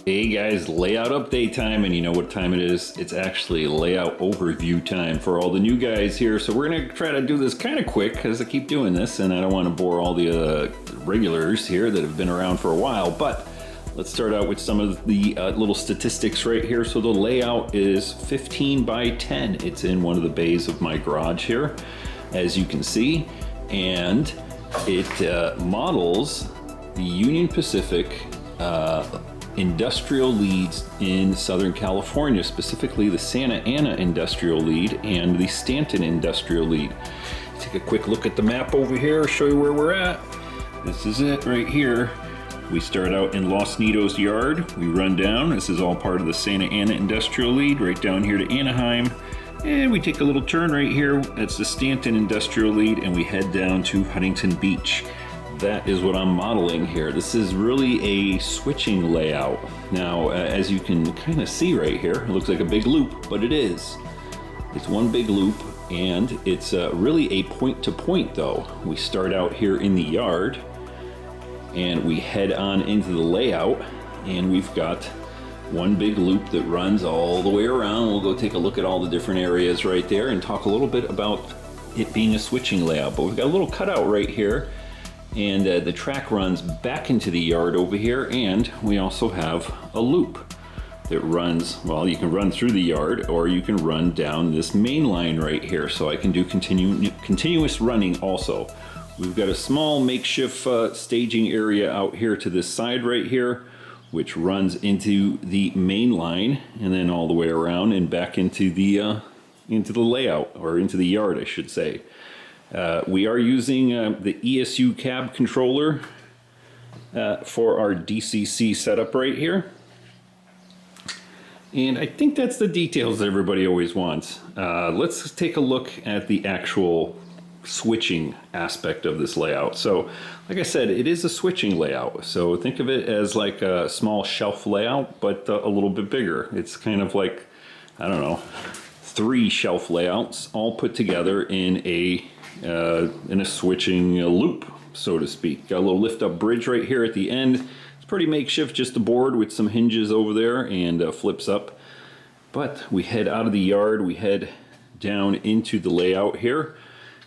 Hey guys, layout update time, and you know what time it is? It's actually layout overview time for all the new guys here. So we're gonna try to do this kind of quick because I keep doing this and I don't want to bore all the regulars here that have been around for a while. But let's start out with some of the little statistics right here. So the layout is 15 by 10. It's in one of the bays of my garage here, as you can see, and it models the Union Pacific industrial leads in Southern California, specifically the Santa Ana industrial lead and the Stanton industrial lead. Take a quick look at the map over here, show you where we're at. This is it right here. We start out in Los Nidos Yard, we run down, this is all part of the Santa Ana industrial lead, right down here to Anaheim, and we take a little turn right here, that's the Stanton industrial lead, and we head down to Huntington Beach. That is what I'm modeling here. This is really a switching layout. Now, as you can kind of see right here, it looks like a big loop, but it is. It's one big loop, and it's really a point-to-point though. We start out here in the yard, and we head on into the layout, and we've got one big loop that runs all the way around. We'll go take a look at all the different areas right there and talk a little bit about it being a switching layout. But we've got a little cutout right here, and the track runs back into the yard over here, and we also have a loop that runs, well, you can run through the yard or you can run down this main line right here, so I can do continuous running also. We've got a small makeshift staging area out here to this side right here, which runs into the main line and then all the way around and back into the layout, or into the yard I should say. We are using the ESU cab controller for our DCC setup right here. And I think that's the details that everybody always wants. Let's take a look at the actual switching aspect of this layout. So, like I said, it is a switching layout. So think of it as like a small shelf layout, but a little bit bigger. It's kind of like, I don't know, 3 shelf layouts all put together in a switching loop, so to speak. Got a little lift up bridge right here at the end. It's pretty makeshift, just a board with some hinges over there, and flips up. But we head out of the yard, we head down into the layout here.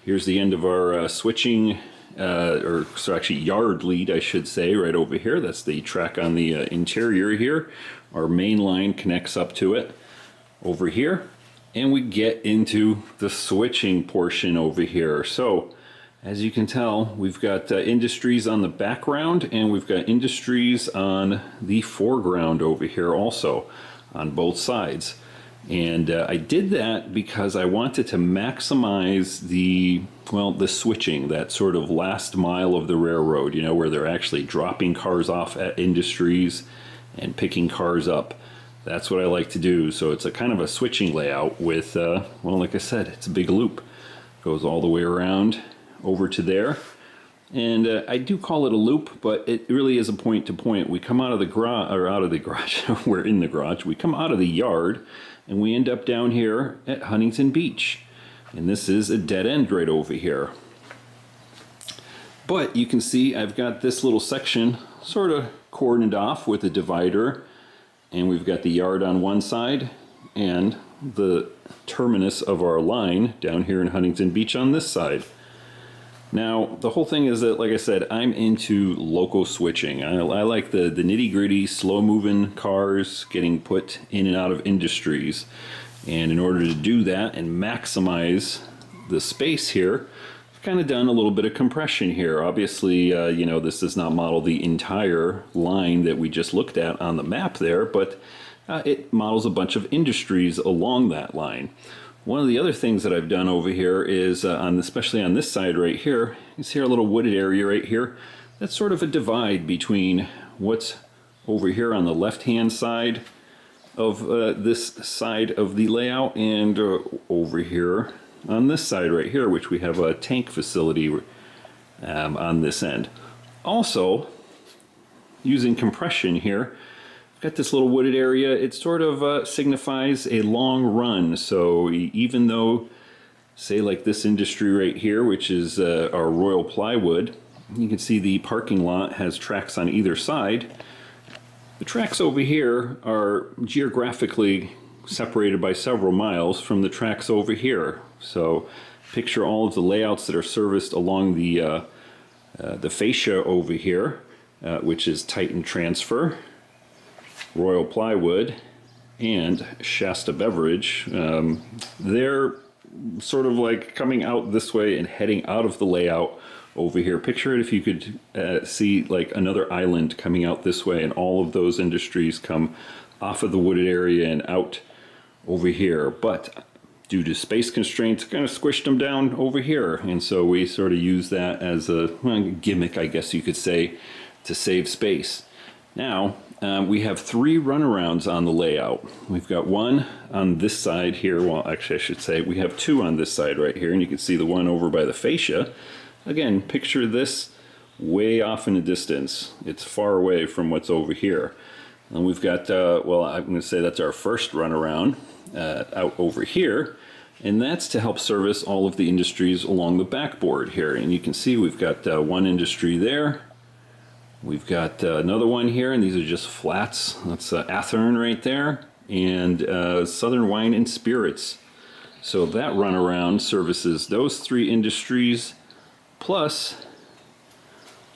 Here's the end of our switching, actually yard lead I should say, right over here. That's the track on the interior here. Our main line connects up to it over here. And we get into the switching portion over here. So, as you can tell, we've got industries on the background, and we've got industries on the foreground over here also, on both sides. And I did that because I wanted to maximize the switching, that sort of last mile of the railroad, you know, where they're actually dropping cars off at industries and picking cars up. That's what I like to do. So it's a kind of a switching layout with, well, like I said, it's a big loop. Goes all the way around over to there. And I do call it a loop, but it really is a point to point. We come out of the garage, we're in the garage. We come out of the yard and we end up down here at Huntington Beach. And this is a dead end right over here. But you can see I've got this little section sort of cordoned off with a divider. And we've got the yard on one side and the terminus of our line down here in Huntington Beach on this side. Now, the whole thing is that, like I said, I'm into local switching. I like the nitty-gritty, slow-moving cars getting put in and out of industries. And in order to do that and maximize the space here, I've kind of done a little bit of compression here. Obviously, you know, this does not model the entire line that we just looked at on the map there, but it models a bunch of industries along that line. One of the other things that I've done over here is, especially on this side right here, you see our little wooded area right here. That's sort of a divide between what's over here on the left-hand side of this side of the layout and over here on this side right here, which we have a tank facility on this end. Also, using compression here, got this little wooded area. It sort of signifies a long run. So even though, say like this industry right here, which is our Royal Plywood, you can see the parking lot has tracks on either side. The tracks over here are geographically separated by several miles from the tracks over here. So picture all of the layouts that are serviced along the fascia over here, which is Titan Transfer, Royal Plywood, and Shasta Beverage. They're sort of like coming out this way and heading out of the layout over here. Picture it if you could see like another island coming out this way, and all of those industries come off of the wooded area and out over here. But due to space constraints, kind of squished them down over here. And so we sort of use that as a gimmick, I guess you could say, to save space. Now, we have 3 runarounds on the layout. We've got one on this side here. Well, actually, I should say we have 2 on this side right here. And you can see the one over by the fascia. Again, picture this way off in the distance. It's far away from what's over here. And we've got, well, I'm going to say that's our first runaround out over here. And that's to help service all of the industries along the backboard here. And you can see we've got one industry there. We've got another one here, and these are just flats. That's Athearn right there, and Southern Wine and Spirits. So that runaround services those 3 industries, plus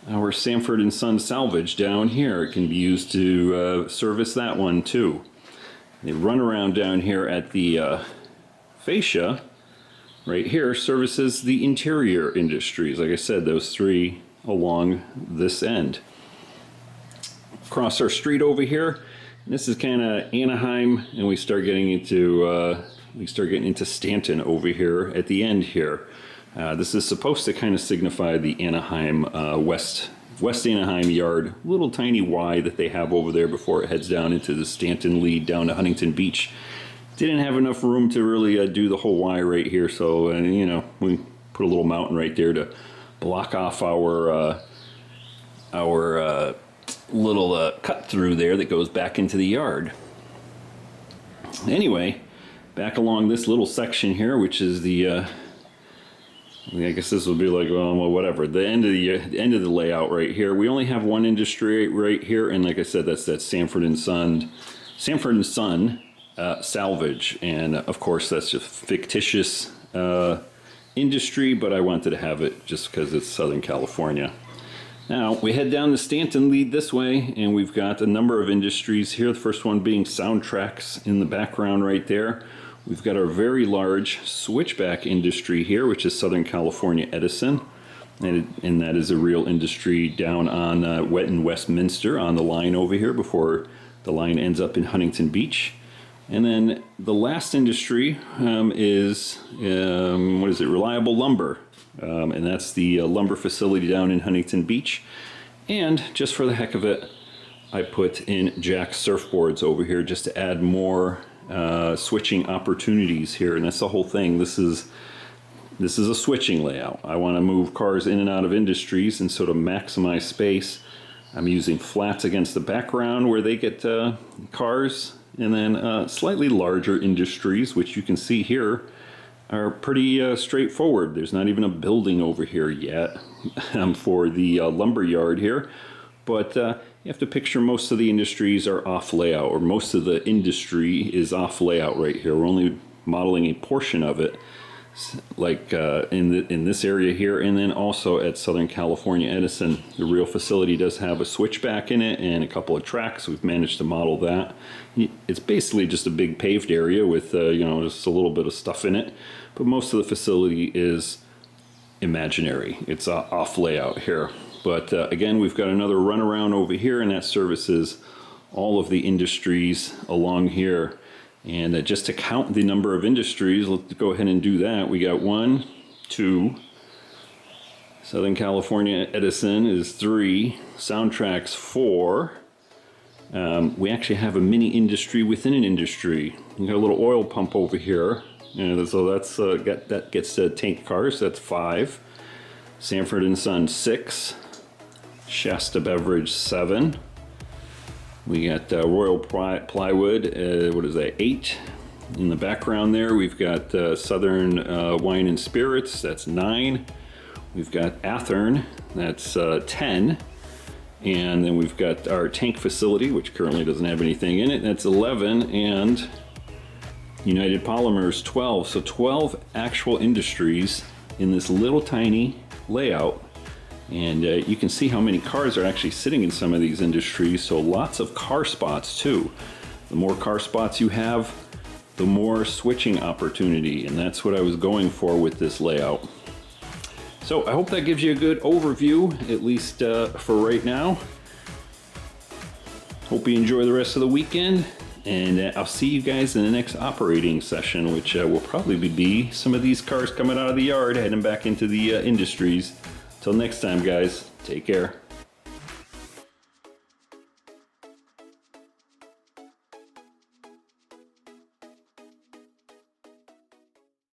our Sanford and Son salvage down here. It can be used to service that one too. The runaround down here at the fascia right here services the interior industries. Like I said, those 3 along this end. Across our street over here, this is kind of Anaheim, and we start getting into Stanton over here at the end here. This is supposed to kind of signify the Anaheim West Anaheim yard, little tiny Y that they have over there before it heads down into the Stanton lead down to Huntington Beach. Didn't have enough room to really do the whole Y right here, so you know, we put a little mountain right there to block off our little cut through there that goes back into the yard. Anyway, back along this little section here, which is the I guess this will be like, well, whatever, the end of the layout right here. We only have one industry right here, and like I said, that's that Sanford and Son salvage, and of course that's just fictitious industry, but I wanted to have it just because it's Southern California. Now we head down the Stanton lead this way, and we've got a number of industries here. The first one being Soundtracks in the background right there. We've got our very large switchback industry here, which is Southern California Edison, and that is a real industry down on in Westminster on the line over here before the line ends up in Huntington Beach. And then the last industry is Reliable Lumber, and that's the lumber facility down in Huntington Beach. And just for the heck of it, I put in Jack surfboards over here just to add more switching opportunities here, and that's the whole thing. This is a switching layout. I want to move cars in and out of industries and sort of maximize space. I'm using flats against the background where they get cars, and then slightly larger industries, which you can see here are pretty straightforward. There's not even a building over here yet for the lumber yard here, but you have to picture most of the industries are off layout, or most of the industry is off layout right here. We're only modeling a portion of it, like in this area here, and then also at Southern California Edison. The real facility does have a switchback in it and a couple of tracks. We've managed to model that. It's basically just a big paved area with just a little bit of stuff in it, but most of the facility is imaginary. It's off layout here. But again, we've got another runaround over here, and that services all of the industries along here. And just to count the number of industries, let's go ahead and do that. We got 1, 2, Southern California Edison is 3, Soundtracks 4. We actually have a mini industry within an industry. We got a little oil pump over here, so that's that gets tank cars. That's 5. Sanford and Son 6. Shasta Beverage 7. We got Royal Plywood, what is that, 8. In the background there, we've got Southern Wine and Spirits, that's 9. We've got Athearn, that's 10. And then we've got our tank facility, which currently doesn't have anything in it. That's 11, and United Polymers 12. So 12 actual industries in this little tiny layout. And you can see how many cars are actually sitting in some of these industries. So lots of car spots too. The more car spots you have, the more switching opportunity. And that's what I was going for with this layout. So I hope that gives you a good overview, at least for right now. Hope you enjoy the rest of the weekend. And I'll see you guys in the next operating session, which will probably be some of these cars coming out of the yard, heading back into the industries. Till next time, guys, take care.